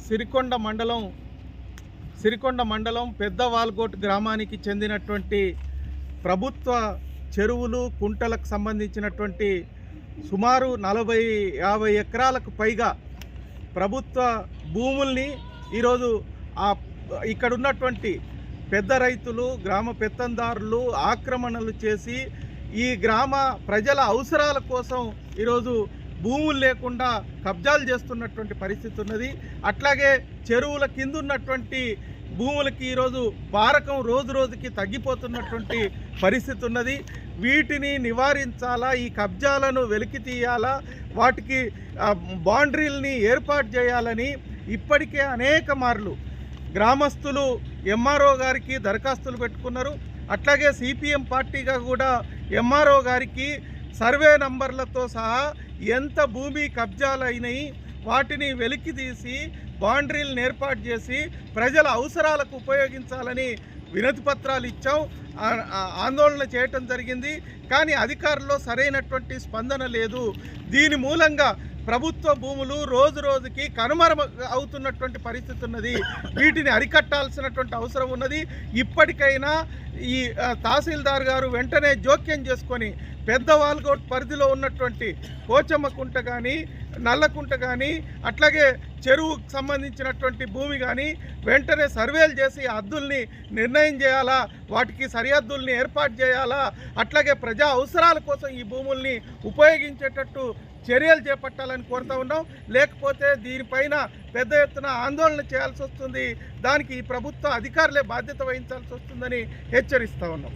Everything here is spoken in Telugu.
సిరికొండ మండలం పెద్ద వాల్గోట్ గ్రామానికి చెందినటువంటి ప్రభుత్వ చెరువులు కుంటలకు సంబంధించినటువంటి సుమారు 40-50 ఎకరాలకు పైగా ప్రభుత్వ భూముల్ని ఈరోజు ఇక్కడ ఉన్నటువంటి పెద్ద రైతులు గ్రామ పెత్తందారులు ఆక్రమణలు చేసి ఈ గ్రామ ప్రజల అవసరాల కోసం ఈరోజు భూములు లేకుండా కబ్జాలు చేస్తున్నటువంటి పరిస్థితి ఉన్నది. అట్లాగే చెరువుల కింద ఉన్నటువంటి భూములకి ఈరోజు పారకం రోజు రోజుకి తగ్గిపోతున్నటువంటి పరిస్థితి ఉన్నది. వీటిని నివారించాలా, ఈ కబ్జాలను వెలికి తీయాలా, వాటికి బౌండరీల్ని ఏర్పాటు చేయాలని ఇప్పటికే అనేక మార్లు గ్రామస్తులు ఎంఆర్ఓ గారికి దరఖాస్తులు పెట్టుకున్నారు. అట్లాగే సిపిఎం పార్టీగా కూడా ఎంఆర్ఓ గారికి సర్వే నంబర్లతో సహా ఎంత భూమి కబ్జాలు అయినాయి వాటిని వెలికి తీసి బౌండరీలను ఏర్పాటు చేసి ప్రజల అవసరాలకు ఉపయోగించాలని వినతి పత్రాలు ఇచ్చాం, ఆందోళన చేయటం జరిగింది. కానీ అధికారుల్లో సరైనటువంటి స్పందన లేదు. దీని మూలంగా ప్రభుత్వ భూములు రోజు రోజుకి కనుమరుగు అవుతున్నటువంటి పరిస్థితి ఉన్నది. వీటిని అరికట్టాల్సినటువంటి అవసరం ఉన్నది. ఇప్పటికైనా ఈ తహసీల్దార్ గారు వెంటనే జోక్యం చేసుకొని పెద్ద వాల్గోట్ పరిధిలో ఉన్నటువంటి పోచమ్మకుంట కానీ నల్లకుంట కానీ అట్లాగే చెరువుకు సంబంధించినటువంటి భూమి కానీ వెంటనే సర్వేలు చేసి హద్దుల్ని నిర్ణయం చేయాలా, వాటికి సరిహద్దుల్ని ఏర్పాటు చేయాలా, అట్లాగే ప్రజా అవసరాల కోసం ఈ భూముల్ని ఉపయోగించేటట్టు చర్యలు చేపట్టాలని కోరుతూ ఉన్నాం. లేకపోతే దీనిపైన పెద్ద ఎత్తున ఆందోళన చేయాల్సి వస్తుంది. దానికి ఈ ప్రభుత్వ అధికారులే బాధ్యత వహించాల్సి వస్తుందని హెచ్చరిస్తూ ఉన్నాం.